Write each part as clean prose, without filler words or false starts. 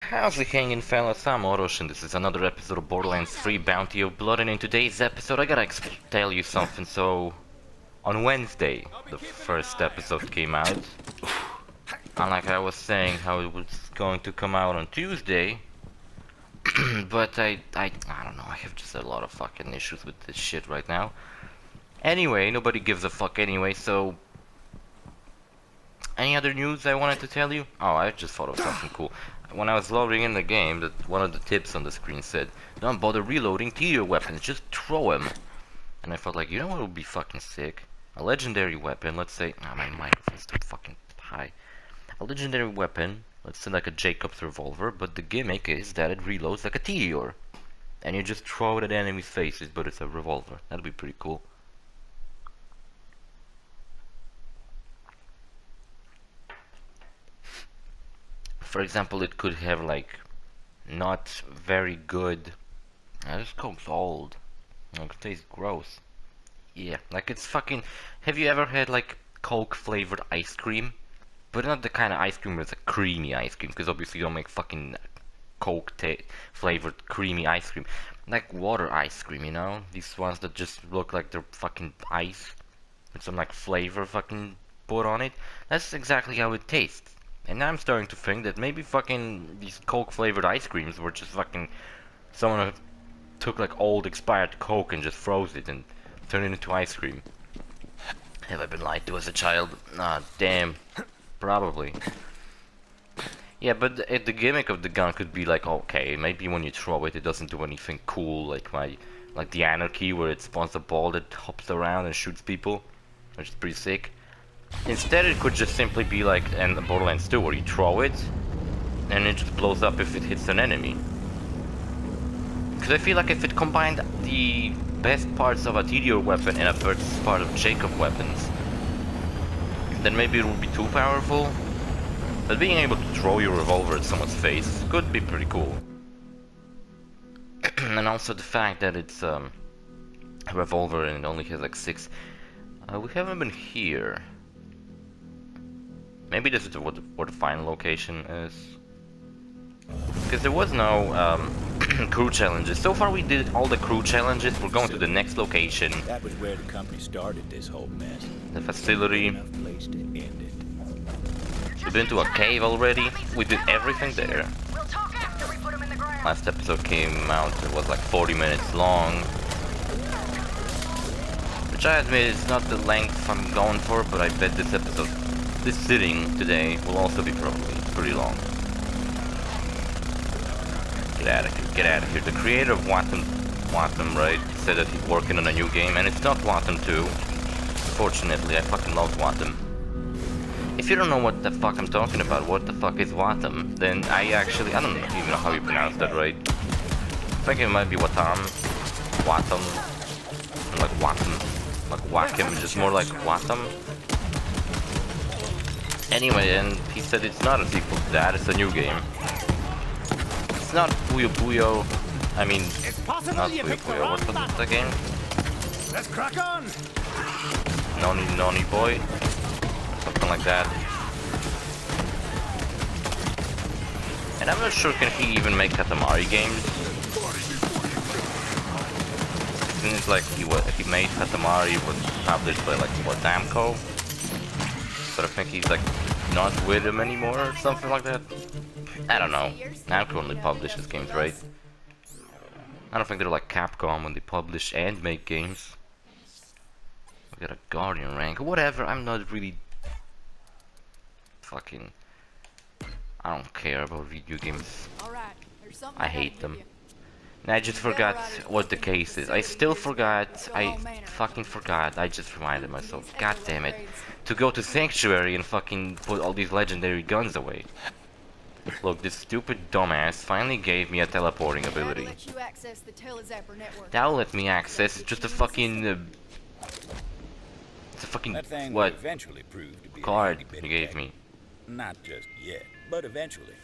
How's it hanging, fellas? I'm OrosZ and this is another episode of Borderlands 3 Bounty of Blood, and in today's episode I gotta tell you something. So, on Wednesday, the first episode came out. And like I was saying, how it was going to come out on Tuesday. But I don't know, I have just a lot of fucking issues with this shit right now. Anyway, nobody gives a fuck anyway, so... Any other news I wanted to tell you? Oh, I just thought of something cool. When I was loading in the game, that one of the tips on the screen said, "Don't bother reloading tier weapons, just throw them." And I felt like, you know what would be fucking sick? A legendary weapon, let's say... Ah, my microphone's too fucking high. A legendary weapon, let's say like a Jacob's revolver, but the gimmick is that it reloads like a tier. And you just throw it at enemies' faces, but it's a revolver. That'd be pretty cool. For example, it could have like not very good. This Coke's old. It tastes gross. Yeah, like it's fucking. Have you ever had like Coke flavored ice cream? But not the kind of ice cream that's a creamy ice cream, because obviously you don't make fucking Coke flavored creamy ice cream. Like water ice cream, you know? These ones that just look like they're fucking ice with some like flavor fucking put on it. That's exactly how it tastes. And now I'm starting to think that maybe fucking these Coke flavored ice creams were just fucking someone who took like old expired Coke and just froze it and turned it into ice cream. Have I been lied to as a child? Ah, damn. Probably. Yeah, but the gimmick of the gun could be like, okay, maybe when you throw it, it doesn't do anything cool, like like the Anarchy, where it spawns a ball that hops around and shoots people, which is pretty sick. Instead, it could just simply be like in Borderlands 2, where you throw it, and it just blows up if it hits an enemy. Because I feel like if it combined the best parts of a TDR weapon and a first part of Jacob weapons, then maybe it would be too powerful. But being able to throw your revolver at someone's face could be pretty cool. And also the fact that it's a revolver and it only has like 6. We haven't been here. Maybe this is what the final location is. Because there was no crew challenges. So far we did all the crew challenges. We're going to the next location. That was where the company started this whole mess. The facility. Enough place to end it. We've been to a cave already. We did everything there. Last episode came out, it was like 40 minutes long. Which I admit is not the length I'm going for, but I bet this episode, this sitting today, will also be probably pretty long. Get out of here, get out of here. The creator of Wattam, right, said that he's working on a new game, and it's not Wattam 2. Fortunately, I fucking love Wattam. If you don't know what the fuck I'm talking about, what the fuck is Wattam, then I don't even know how you pronounce that right. I think it might be Wattam, like Wattam, like Wackham, just more like Wattam. Anyway, and he said it's not a sequel to that, it's a new game. It's not Puyo Puyo, I mean, not Puyo Puyo, what was the game? Let's crack on! Noni Noni Boy? Something like that. And I'm not sure can he even make Katamari games. Seems like he made Katamari, was published by like what, Namco? But I think he's like not with him anymore or something like that. I don't know. Namco only publishes games, right? I don't think they're like Capcom when they publish and make games. We got a Guardian rank, whatever. I'm not really fucking. I don't care about video games. I hate them. And I just forgot what the case is. I still forgot. I fucking forgot. I just reminded myself. God damn it. To go to Sanctuary and fucking put all these legendary guns away. Look, this stupid dumbass finally gave me a teleporting ability. That'll let me access. It's just a fucking. It's a fucking what? Eventually proved to be Card you gave me. Not just yet, but eventually.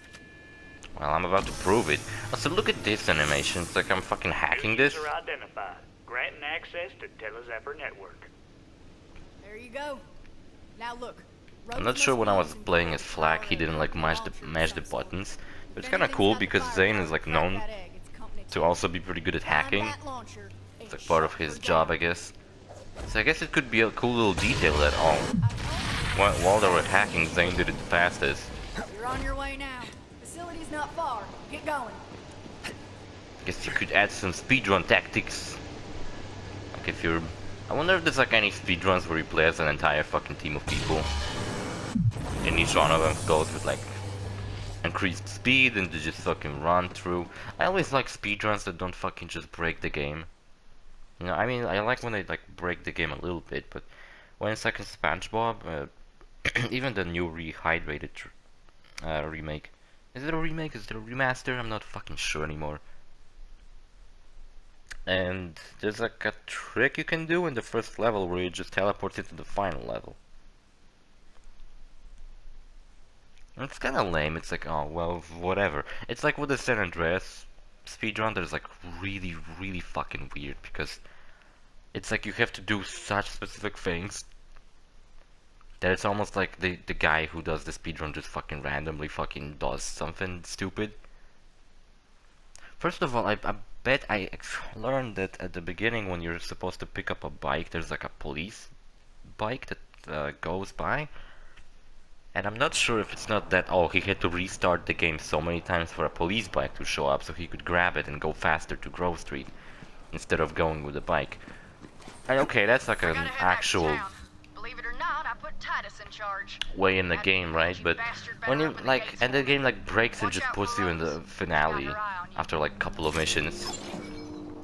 Well, I'm about to prove it. Also, look at this animation. It's like I'm fucking hacking this. User identified. Granting access to Telezapper network. There you go. Now look. I'm not sure when I was playing as Flak, he didn't like mash the buttons. It's If kind of anything's cool got the because Zane is firepower like to crack known that egg, it's company to keys. also be pretty good at Find hacking. that launcher It's and like part of shut his her job, I down. guess. So I guess it could be a cool little detail that while they were hacking, Zane did it the fastest. You're on your way now. Facility's not far. Get going. Guess you could add some speedrun tactics. Like if you're... I wonder if there's like any speedruns where you play as an entire fucking team of people. And each one of them goes with like increased speed and to just fucking run through. I always like speedruns that don't fucking just break the game. You know, I mean, I like when they like break the game a little bit, but when it's like a SpongeBob, even the new rehydrated remake. Is it a remake? Is it a remaster? I'm not fucking sure anymore. And there's like a trick you can do in the first level where you just teleport into the final level. And it's kinda lame, it's like, oh, well, whatever. It's like with the San Andreas speedrun, there's like really fucking weird because it's like you have to do such specific things that it's almost like the guy who does the speedrun just fucking randomly fucking does something stupid. First of all, I bet I learned that at the beginning when you're supposed to pick up a bike, there's like a police bike that goes by. And I'm not sure if it's not that, oh, he had to restart the game so many times for a police bike to show up so he could grab it and go faster to Grove Street instead of going with a bike. And okay, that's like an actual Believe it or not, I put Titus in charge. way in the game, right? But when you like, and the game like breaks and just puts you in the finale after like a couple of missions.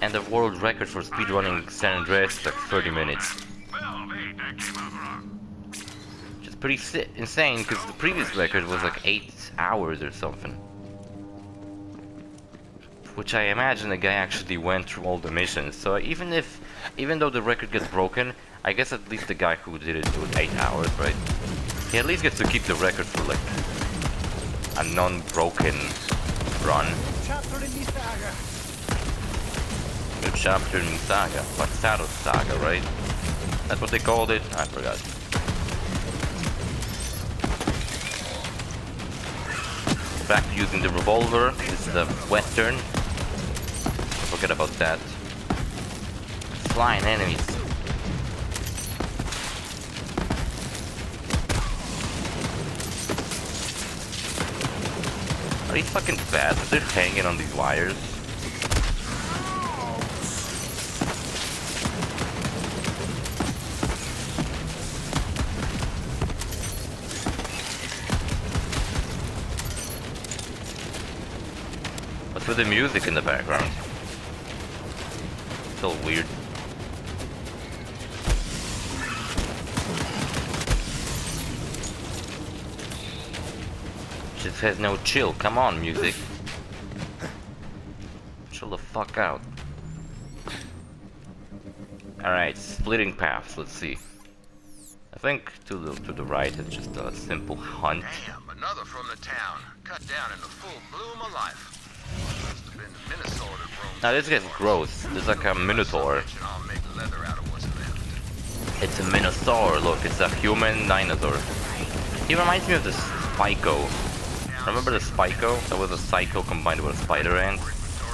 And the world record for speedrunning San Andreas is like 30 minutes. Which is pretty insane because the previous record was like 8 hours or something. Which I imagine the guy actually went through all the missions. So even though the record gets broken, I guess at least the guy who did it was 8 hours, right? He at least gets to keep the record for like a non-broken run. New chapter in Saga. Pasado Saga, right? That's what they called it? I forgot. Back to using the revolver. This is the Western. Forget about that. Flying enemies. Are these fucking bats? They're hanging on these wires. What's with the music in the background? It's all weird. Just has no chill. Come on, music. Chill the fuck out. Alright, splitting paths. Let's see. I think to the right is just a simple hunt. Damn, another from the town. Cut down in the full bloom of life. Must have been the Minnesota that roamed. Now this guy's gross. There's like a minotaur. I'll make leather out of what's left. It's a minotaur. Look, it's a human dinosaur. He reminds me of the Spyco. Remember the Spyco? That was a Psycho combined with a spider ant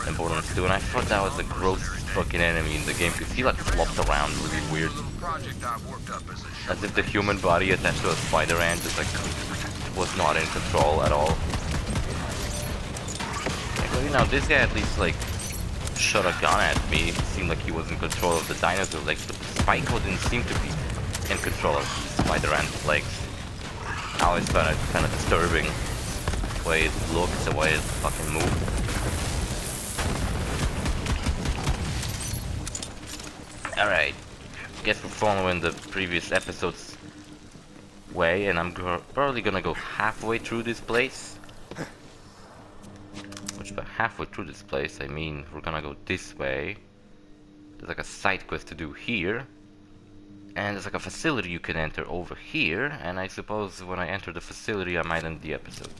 in Borderlands 2, and I thought that was the grossest fucking enemy in the game because he like flopped around really weird. As if the human body attached to a spider ant just like was not in control at all. Like, well, you know, this guy at least like shot a gun at me. It seemed like he was in control of the dinosaur. Like the Spyco didn't seem to be in control of the spider ant's legs. I always found it kind of disturbing. The way it looked, the way it fucking moved. Alright, guess we're following the previous episode's way, and I'm probably gonna go halfway through this place. Which by halfway through this place, I mean we're gonna go this way. There's like a side quest to do here. And there's like a facility you can enter over here, and I suppose when I enter the facility I might end the episode.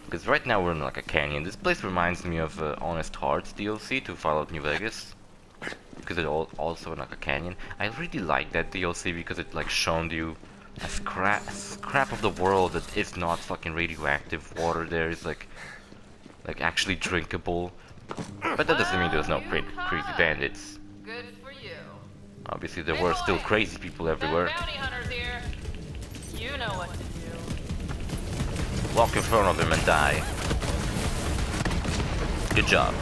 Because right now we're in like a canyon. This place reminds me of Honest Hearts DLC to Fallout New Vegas. Because it's also in like a canyon. I really like that DLC because it like showed you a scrap of the world that is not fucking radioactive water there is like actually drinkable. But that doesn't mean there's no crazy bandits. Good for you. Obviously there were still crazy people everywhere. Bounty hunters here. You know what to do. Walk in front of him and die. Good job.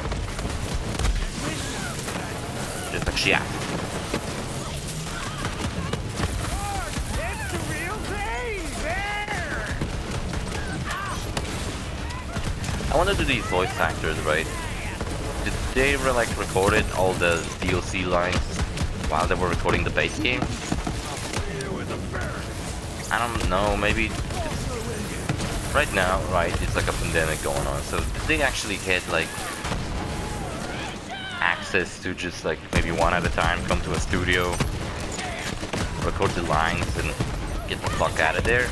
Just like shit. It's the real thing! There! I wonder, do these voice actors, right? Did they like recorded all the DLC lines while they were recording the base game? I don't know, maybe right now, right, it's like a pandemic going on, so did they actually had like access to just like maybe one at a time come to a studio, record the lines and get the fuck out of there?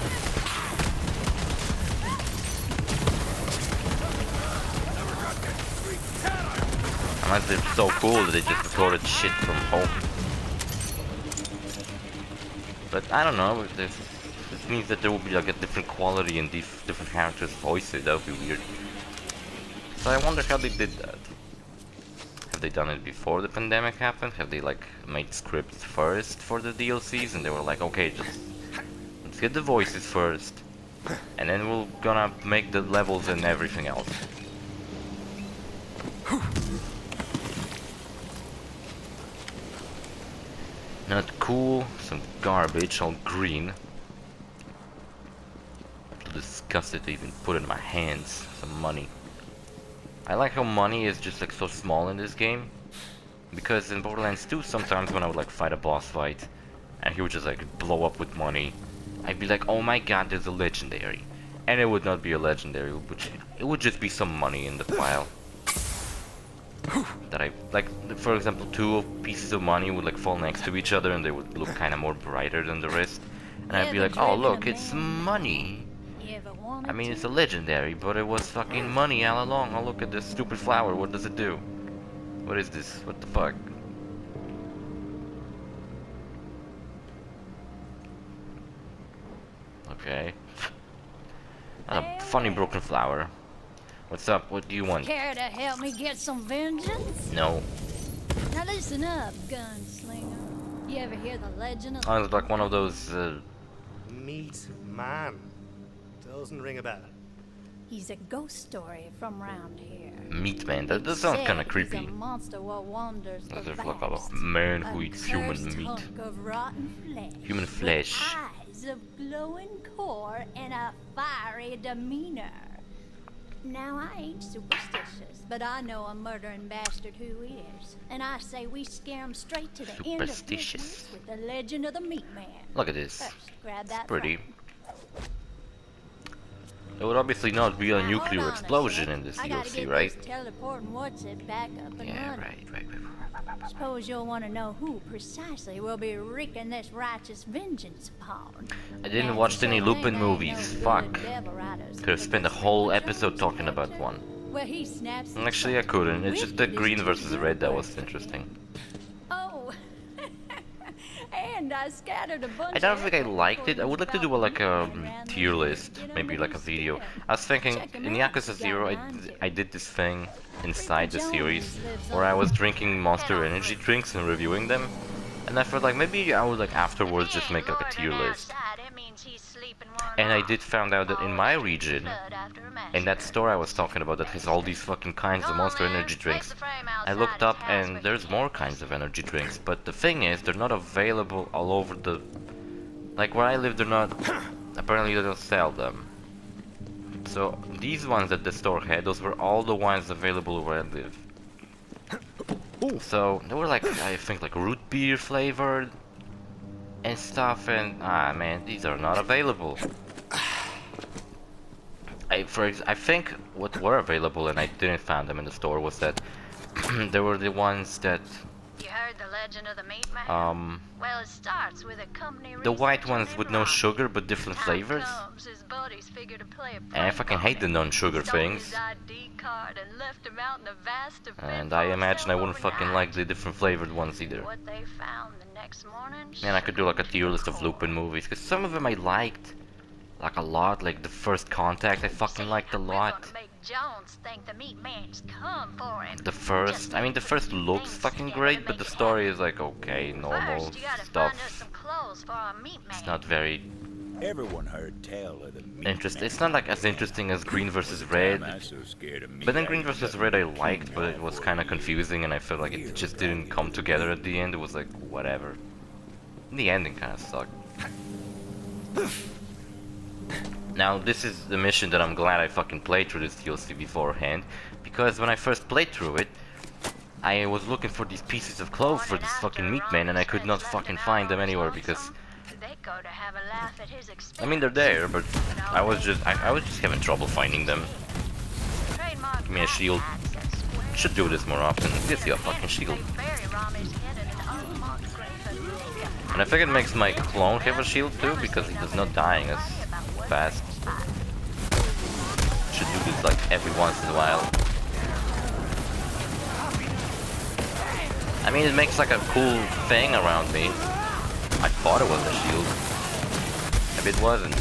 Unless they're so cool that they just recorded shit from home. But I don't know, if this means that there will be like a different quality in these different characters' voices. That would be weird. So I wonder how they did that. Have they done it before the pandemic happened? Have they like made scripts first for the DLCs and they were like, okay, just let's get the voices first and then we're gonna make the levels and everything else. Not cool, some garbage, all green. Too disgusted to even put it in my hands. Some money. I like how money is just like so small in this game. Because in Borderlands 2, sometimes when I would like fight a boss fight, and he would just like blow up with money, I'd be like, oh my god, there's a legendary. And it would not be a legendary, it would just be some money in the file. That I like, for example, two pieces of money would like fall next to each other and they would look kind of more brighter than the rest, and I'd be like, oh look, it's money. I mean, it's a legendary, but it was fucking money all along. Oh, look at this stupid flower, what does it do? What is this? What the fuck? Okay. A funny broken flower. What's up? What do you want? Care to help me get some vengeance? No. Now listen up, gunslinger. You ever hear the legend of Oh, it's like one of those, Meatman. Doesn't ring a bell. He's a ghost story from round here. Meatman. That does sound kind of He's creepy. a monster what wanders the There's like a vast. man who eats human Cursed meat. hunk of rotten flesh. Human flesh. With eyes of glowing core and a fiery demeanor. Now, I ain't superstitious, but I know a murdering bastard who is. And I say we scare him straight to the end of Superstitious. business with the legend of the Meatman. Look at this. First, grab that Pretty. phone. There would obviously not be a Now, nuclear hold on a explosion sec. in this I gotta DLC, get right? this teleporting what's it back up and Yeah, running. right. Suppose you'll want to know who precisely will be wreaking this righteous vengeance upon. I didn't Now, watch any so Lupin ain't no movies. good Fuck. devil riders Could have spent a whole episode talking about one. Well, he snaps his Actually, I thumb. couldn't. It's just the Wicked is green too versus good red that was words. interesting. Oh, and I scattered a bunch. I don't of think I echoes liked it. I for would like to about do a, like a Meatman around tier the list, world. maybe like a video. Yourself. I was thinking Check 'em in out Yakuza if you 0, got mind to. I did this thing inside the Jones series lives where I was on. drinking Monster Energy drinks and reviewing them, and I felt like maybe I would like afterwards just make like a tier list. And I did found out that in my region, in that store I was talking about that has all these fucking kinds of Monster Energy drinks, I looked up and there's more kinds of energy drinks, but the thing is, they're not available all over the... Like where I live, they're not... Apparently they don't sell them. So these ones that the store had, those were all the ones available where I live. So they were like, I think like root beer flavored and stuff, and man, these are not available. I think what were available and I didn't find them in the store was that there were the ones that You heard the legend of the Meatman? Well, it starts with a company The white researching ones them with no rocks. sugar but different Time flavors. comes, his buddies figure to play a And I prank fucking on hate the him. non-sugar Stole things. his ID card and left him out in the vast to fend And for I imagine I himself wouldn't fucking overnight. like the different flavored ones either. What they found the next morning. Man, I could do like a shook tier him to list the of core. Lupin movies, because some of them I liked. Like a lot, like The First Contact I fucking liked a We're lot. gonna make Jones think the Meatman's come for him. The first, I mean the first looks fucking great, but the story is like okay, normal First, you gotta stuff. find us some clothes for our Meatman. It's not very Everyone heard tell of the interesting. Meatman. It's not like as interesting as Green vs. I'm Red. not so scared of meat, But then I Green ain't vs. nothing Red I but liked, but it quinoa was for kind of you. confusing and I felt like it just didn't come together at the end. It was like, whatever. The ending kind of sucked. Now, this is the mission that I'm glad I fucking played through this DLC beforehand, because when I first played through it, I was looking for these pieces of clothes for this fucking Meatman and I could not fucking find them anywhere because, They go to have a laugh at his expense. I mean they're there, but I was just having trouble finding them. Trademark Give me a shield. access square. Should do this more often. Gives you a fucking shield. And I think it makes my clone have a shield too, because he does not dying as fast. Should do this like every once in a while. I mean, it makes like a cool thing around me. I thought it was a shield. Maybe it wasn't.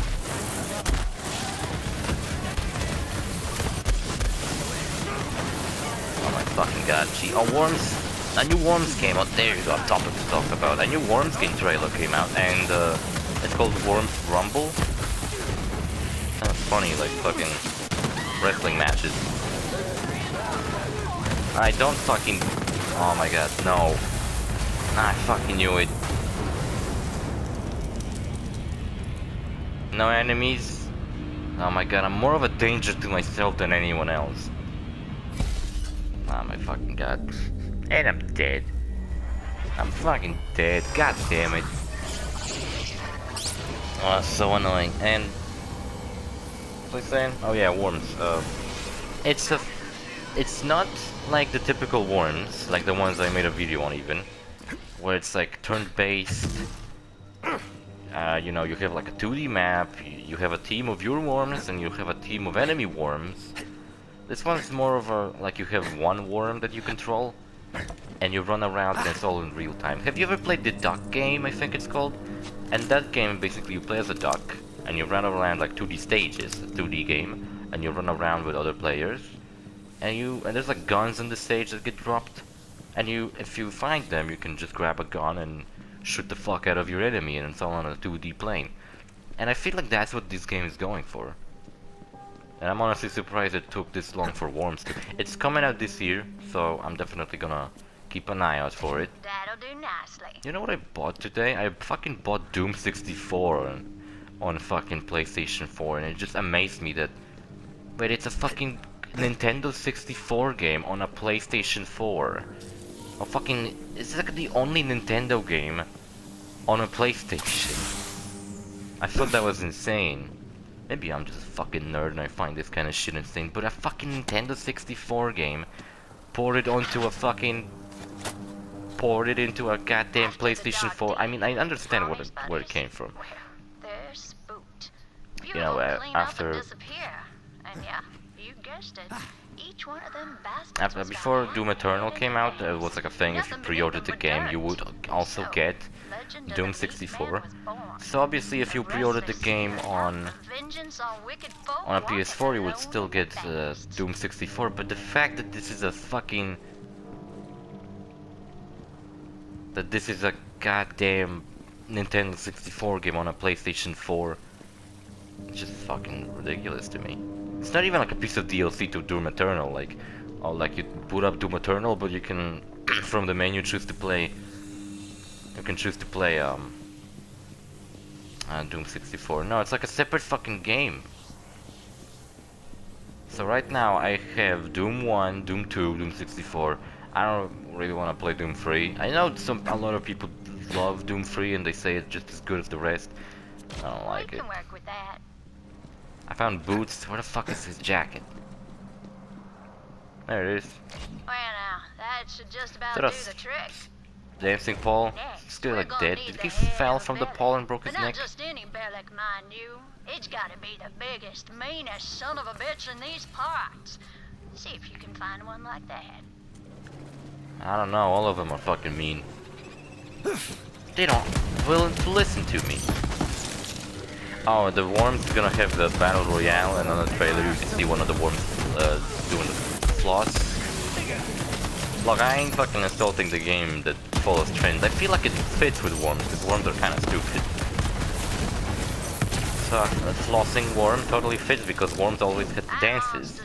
Oh my fucking god. Gee, oh, Worms. A new Worms came out. There you go, topic to talk about. A new Worms game trailer came out, and it's called Worms Rumble. Sounds funny, like fucking wrestling matches. I don't fucking... Oh my god, no. I fucking knew it. No enemies? Oh my god, I'm more of a danger to myself than anyone else. Oh my fucking god. And I'm dead. I'm fucking dead. God damn it. Oh, that's so annoying. And... what was I saying? Oh yeah, Worms. It's not like the typical Worms, like the ones I made a video on even, where it's like turn-based. You know, you have like a 2D map, you have a team of your worms, and you have a team of enemy worms. This one's more of a, like you have one worm that you control, and you run around and it's all in real time. Have you ever played the duck game, I think it's called? And that game, basically you play as a duck, and you run around like 2D stages, a 2D game, and you run around with other players. And there's like guns on the stage that get dropped, and if you find them, you can just grab a gun and shoot the fuck out of your enemy, and it's all on a 2D plane. And I feel like that's what this game is going for. And I'm honestly surprised it took this long for Worms to... It's coming out this year, so I'm definitely gonna keep an eye out for it. That'll do nicely. You know what I bought today? I fucking bought Doom 64 on fucking PlayStation 4, and it just amazed me that... Wait, it's a fucking Nintendo 64 game on a PlayStation 4. Oh, fucking... It's like the only Nintendo game on a PlayStation. I thought that was insane. Maybe I'm just a fucking nerd and I find this kind of shit insane, but a fucking Nintendo 64 game ported onto a fucking... ported into a goddamn PlayStation 4. I mean, I understand where it came from. They're spooked. You know, after... And yeah, you guessed it. Each one of them bastards was before got Doom Eternal came out, there was like a thing, if you pre-ordered the game, you would also get Doom 64. So obviously if you pre-ordered the game on a PS4, you would still get Doom 64, but the fact that this is a fucking... that this is a goddamn Nintendo 64 game on a PlayStation 4, it's just fucking ridiculous to me. It's not even like a piece of DLC to Doom Eternal, like, oh, like you boot up Doom Eternal, but you can, from the menu, choose to play, you can choose to play, Doom 64. No, it's like a separate fucking game. So right now I have Doom 1, Doom 2, Doom 64. I don't really want to play Doom 3. I know a lot of people love Doom 3 and they say it's just as good as the rest. I don't like it. work with that. I found boots. Where the fuck is his jacket? There it is. Well now, that should just about Is that do a the trick. Dancing Paul, Next, still we're like gonna dead. need Did the he head fell of a from the Bellic. pole and broke But his not neck? just any Bellic, mind you. It's gotta be the biggest, meanest son of a bitch in these parts. See if you can find one like that. I don't know, all of them are fucking mean. They don't willing to listen to me. Oh, the worms is gonna have the battle royale, and on the trailer you can see one of the worms doing the floss. Look, I ain't fucking insulting the game that follows trends. I feel like it fits with worms, because worms are kind of stupid. So a flossing worm totally fits because worms always hit the dances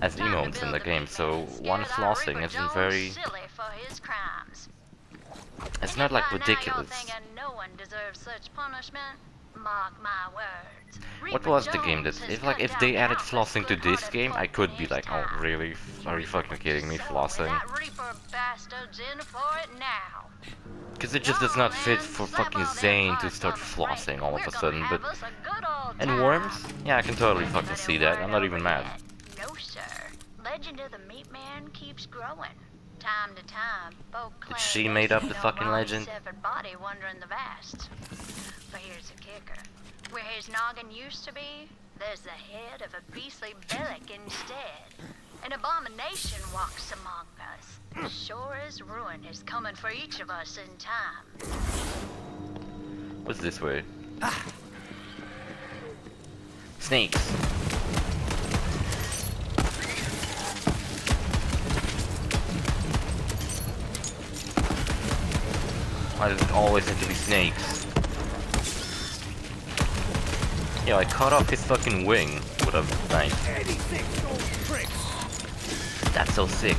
as emotes in the game. So one flossing isn't very. It's not like ridiculous. No one deserves such punishment. Mark my words. What was the game that if they added flossing to this game, I could be like, oh really? Are you fucking kidding me? Flossing? Because it just does not fit for fucking Zane to start flossing all of a sudden. But and worms? Yeah, I can totally fucking see that. I'm not even mad. No sir. Legend of the Meatman keeps growing. Time to time, folk Did claim she they made up see the no fucking body legend? severed body wandering the vast. But here's the kicker. Where his noggin used to be, there's the head of a beastly Bellic instead. An abomination walks among us. Sure as ruin is coming for each of us in time. What's this way? Snakes. Why does it always have to be snakes? Yo, I cut off his fucking wing with a knife. That's so sick.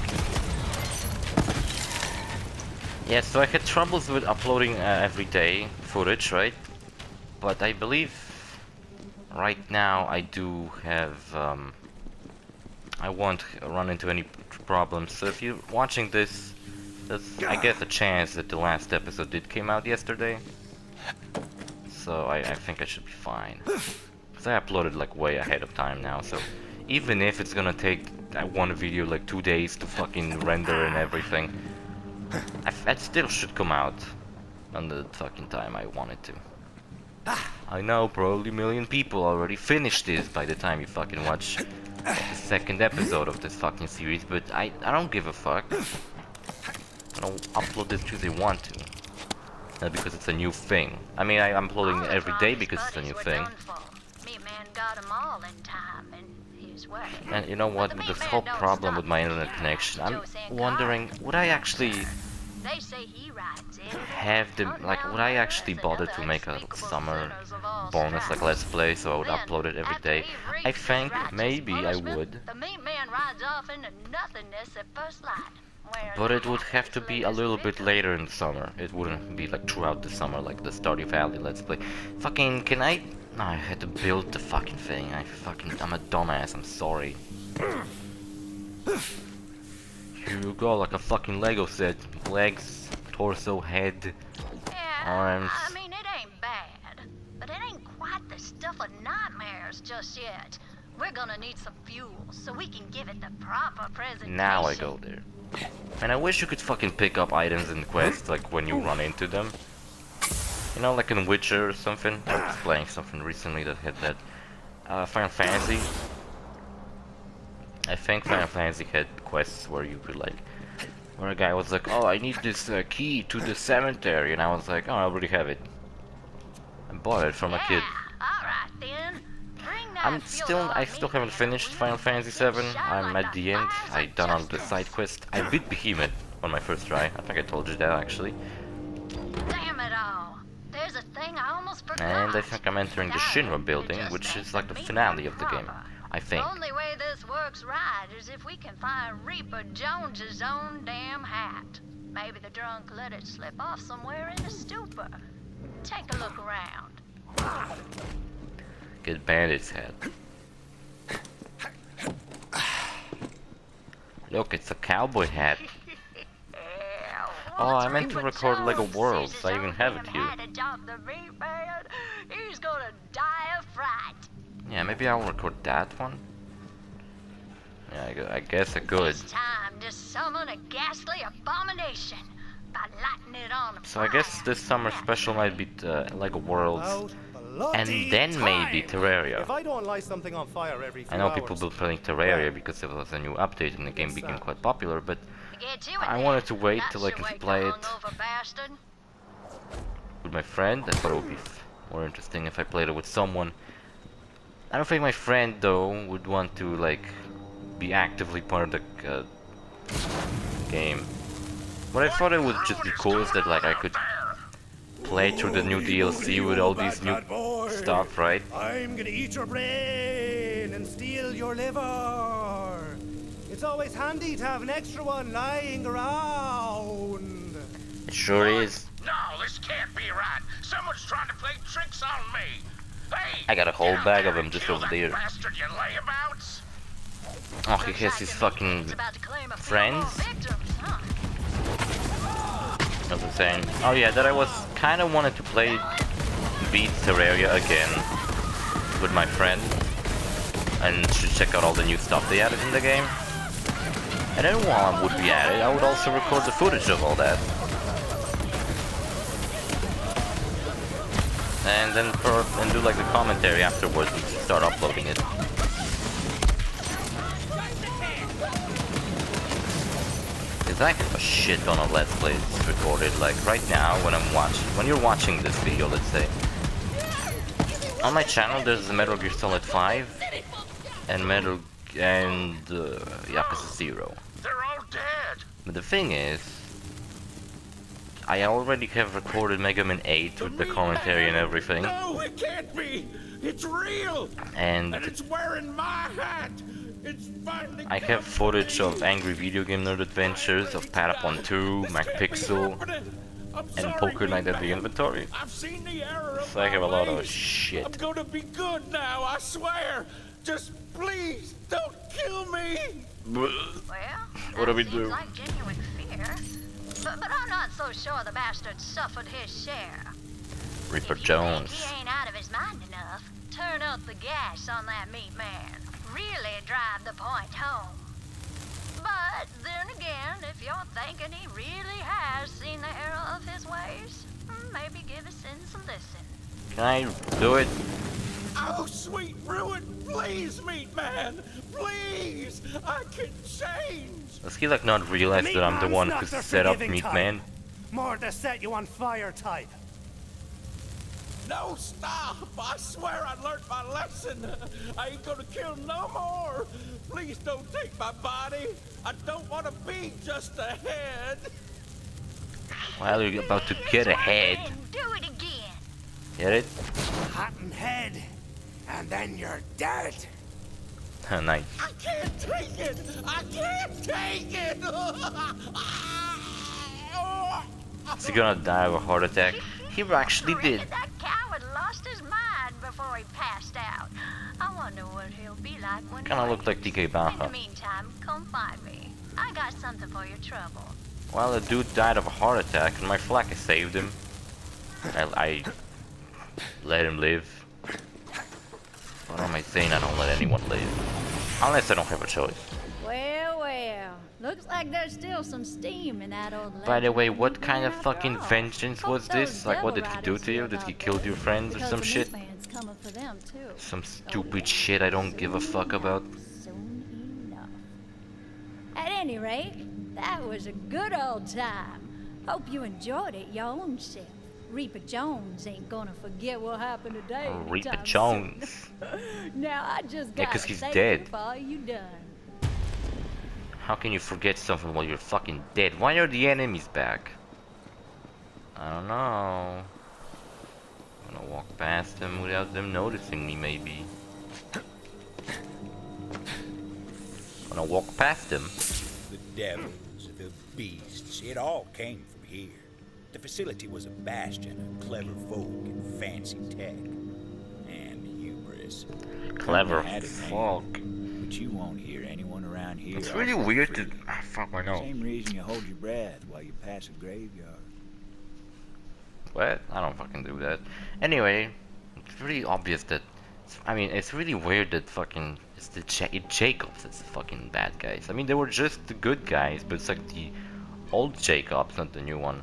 Yeah, so I had troubles with uploading every day footage, right? But I believe right now I do have, I won't run into any problems. So if you're watching this, there's, I guess, a chance that the last episode did came out yesterday. So I think I should be fine. Because I uploaded like way ahead of time now, so even if it's gonna take one video like 2 days to fucking render and everything, it still should come out on the fucking time I want it to. I know probably a million people already finished this by the time you fucking watch the second episode of this fucking series, but I don't give a fuck. I don't upload this because they want to. Not because it's a new thing. I mean, I'm uploading every day because it's a new thing. And you know what, with this whole problem with my internet connection, I'm wondering, would I actually have the, like, would I actually bother to make a summer bonus, like Let's Play, so I would upload it every day? I think maybe I would. But it would have to be a little bit later in the summer. It wouldn't be like throughout the summer, like the Stardew Valley Let's Play. Fucking, can I? No, I had to build the fucking thing. I'm a dumbass, I'm sorry. Here you go, like a fucking Lego set. Legs, torso, head, arms. I mean, it ain't bad, but it ain't quite the stuff of nightmares just yet. We're gonna need some fuel so we can give it the proper presentation. Now I go there. And I wish you could fucking pick up items in quests, like when you run into them. You know, like in Witcher or something. I was playing something recently that had that. Final Fantasy. I think Final Fantasy had quests where you could like, where a guy was like, oh, I need this key to the cemetery, and I was like, oh, I already have it. I bought it from a kid. Alright then. I still haven't finished Final Fantasy 7. I'm at the end. I done all the side quest. I beat Behemoth on my first try. I think I told you that actually. Damn it all. There's a thing I almost forgot. And I think I'm entering the Shinra building, which is like the finale of the game. I think. The only way this works right is if we can find Reaper Jones's own damn hat. Maybe the drunk let it slip off somewhere in a stupor. Take a look around. Get Bandit's head. Look, it's a cowboy hat. Oh, I meant to record Lego Worlds. I even have it here. He's gonna die of fright. Yeah, maybe I'll record that one. Yeah, I guess I could. It's time to summon a ghastly abomination. by lighting it on So I guess this summer special might be like WorldZ, and then maybe Terraria. If I don't light something on fire every few I know hours, people will be playing Terraria because it was a new update and the game became quite popular, but I wanted to wait till I could play it with my friend. I thought it would be more interesting if I played it with someone. I don't think my friend though would want to like be actively part of the game. What I thought it would just be cool is that like I could play through the new DLC with all these new stuff, right? I'm gonna eat your brain and steal your liver. It's always handy to have an extra one lying around. It sure is. No, this can't be right. Someone's trying to play tricks on me. Hey, I got a whole get out bag there of them and just kill over that there. Bastard, you layabouts. Oh, he has his fucking friends. As I'm saying. Oh yeah, that I was kind of wanted to play beat Terraria again with my friend and should check out all the new stuff they added in the game. And then while I would be at it, I would also record the footage of all that. And then do like the commentary afterwards and start uploading it. Cause I have a shit ton of Let's Plays recorded, like right now when you're watching this video, let's say. On my channel there's Metal Gear Solid 5 and YAKUZA 0. They're all dead. But the thing is, I already have recorded Mega Man 8 with the commentary and everything. No, it can't be. It's real. And it's wearing my hat. It's finally I have footage of Angry Video Game Nerd Adventures, of Patapon 2, MacPixel, and Poker Night at the Inventory. I've seen the error of So I have a lot of I'm shit. gonna be good now, I swear. Just please don't kill me. Well, What do we that do? seems like genuine fear. But I'm not so sure the bastard suffered his share. Reaper If you Jones. think he ain't out of his mind enough, turn up the gas on that Meatman. Really drive the point home. But then again, if you're thinking he really has seen the error of his ways, maybe give his sins a listen. Can I do it? Oh, sweet ruin, please, Meatman, please. I can change. Does he like not realize that I'm the one who set up Meatman? More to set you on fire type. No, stop! I swear I learned my lesson. I ain't gonna kill no more. Please don't take my body. I don't want to be just a head. Well, you're about to get ahead. Then do it again. Get it? Hat and head, and then you're dead. Nice. I can't take it. I can't take it. Is he gonna die of a heart attack? He actually did. That coward lost his mind before he passed out. I wonder what he'll be like when Kinda he looked like TK In the Baja. meantime, come find me. I got something for your trouble. Well, the dude died of a heart attack and my flak saved him. I let him live. What am I saying? I don't let anyone live. Unless I don't have a choice. Well, well. Looks like there's still some steam in that old By the legend. way, what kind of After fucking all, vengeance hope was this? those Like, what devil did he do riders to you? feel Did he about kill this, your friends or because some the shit? Meatman's coming for them too. Some stupid shit I don't give a fuck about. Soon enough. At any rate, that was a good old time. Hope you enjoyed it your own self. Reaper Jones ain't gonna forget what happened today. Reaper anytime Jones. soon. Now I just Yeah, got 'cause he's thank dead. you for all you done. How can you forget something while you're fucking dead? Why are the enemies back? I don't know. I'm gonna walk past them without them noticing me, maybe. Gonna walk past them. The devils, the beasts, it all came from here. The facility was a bastion of clever folk and fancy tech. And hubris. Clever Had it, man. folk. But you won't hear anyone around here. It's really offer weird free. to. Ah, fuck my nose. Same reason you hold your breath while you pass a graveyard. What? I don't fucking do that. Anyway, it's really obvious that. I mean, it's really weird that fucking. It's the Jacobs that's the fucking bad guys. I mean, they were just the good guys, but it's like the old Jacobs, not the new one.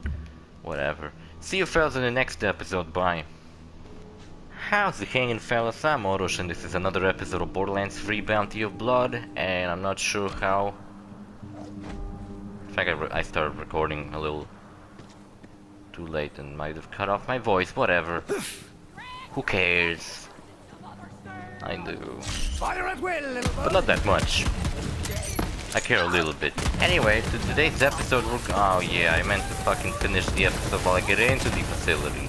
Whatever. See you fellas in the next episode, bye. How's it hanging, fellas? I'm OrosZ and this is another episode of Borderlands 3 Bounty of Blood, and I'm not sure how... In fact, I started recording a little too late and might have cut off my voice, whatever. Who cares? I do. Fire at will, little But not that much. I care a little bit. Anyway, today's episode oh yeah, I meant to fucking finish the episode while I get into the facility.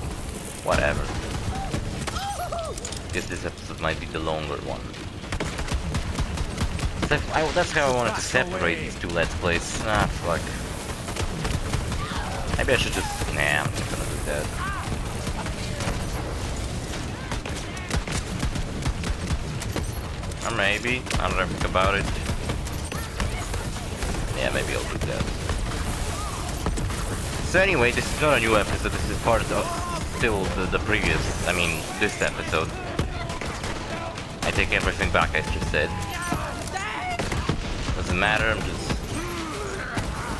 Whatever. Guess this episode might be the longer one. That's how I wanted to separate these two Let's Plays. Ah, fuck. Maybe I should just... Nah, I'm not gonna do that. Or maybe. I don't think about it. Yeah, maybe I'll do that. So anyway, this is not a new episode. This is part of still the previous... I mean, this episode. I take everything back I just said. Doesn't matter, I'm just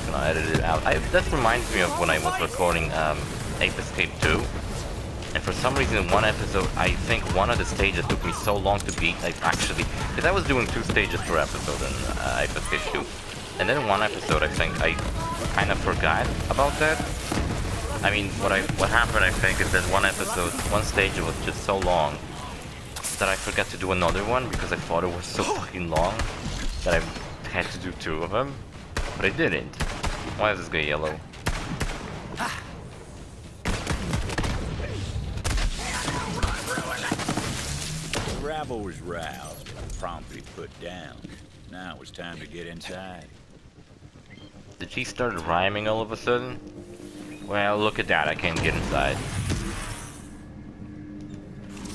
gonna edit it out. That reminds me of when I was recording Ape Escape 2. And for some reason in one episode, I think one of the stages took me so long to beat, like actually, because I was doing 2 stages per episode in Ape Escape 2. And then in one episode I think I kind of forgot about that. I mean, what happened I think is that one stage was just so long that I forgot to do another one because I thought it was so fucking long that I had to do 2 of them, but I didn't. Why is this guy yellow? The rabble was roused and promptly put down. Now it was time to get inside. Did she start rhyming all of a sudden? Well, look at that, I can't get inside.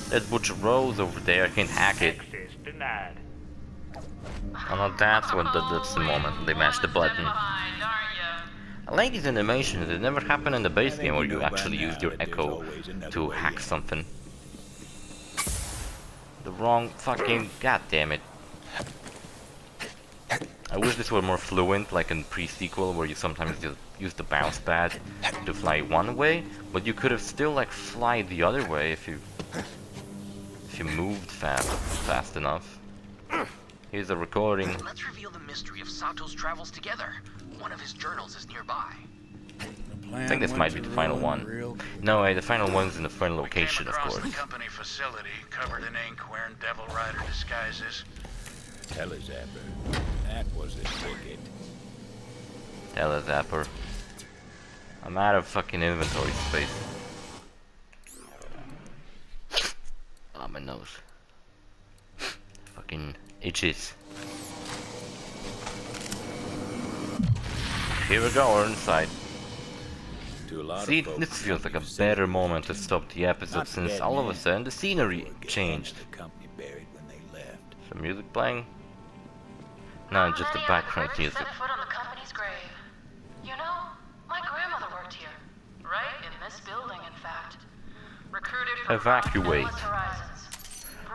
There's Butcher Rose over there, I can't hack it. Access denied. Oh no, that's the moment they mashed the button. I like these animations, it never happened in the base game where you actually used your echo to hack something. The wrong fucking... God damn it. I wish this were more fluent, like in pre-sequel, where you sometimes just use the bounce pad to fly one way, but you could have still like fly the other way if you moved fast enough. Here's a recording. Let's reveal the mystery of Sato's travels together. One of his journals is nearby. I think this might be the final one. No, the final one's in the final location, of course. The company facility covered in ink wearing Devil Rider disguises. Telezapper. That was a ticket. Telezapper. I'm out of fucking inventory space. Oh, my nose. Fucking itches. Here we go, we're inside. See, this feels like a better moment to stop the episode since all of a sudden the scenery changed. Some music playing? No, just the background music. Set foot on the company's grave. You know, my grandmother worked here. Right in this building, in fact. Recruited from Evacuate. endless horizons.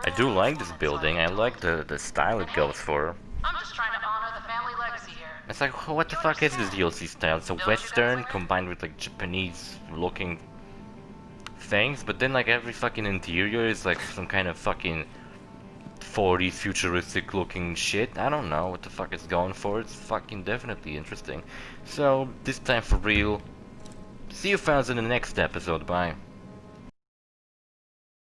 I do like this building, I like the style it goes for. I'm just trying to honor the family legacy here. It's like, what the fuck is this DLC style? It's a Western combined with like Japanese looking things, but then like every fucking interior is like some kind of fucking 40s futuristic looking shit. I don't know what the fuck it's going for. It's fucking definitely interesting. So, this time for real. See you fellas in the next episode. Bye.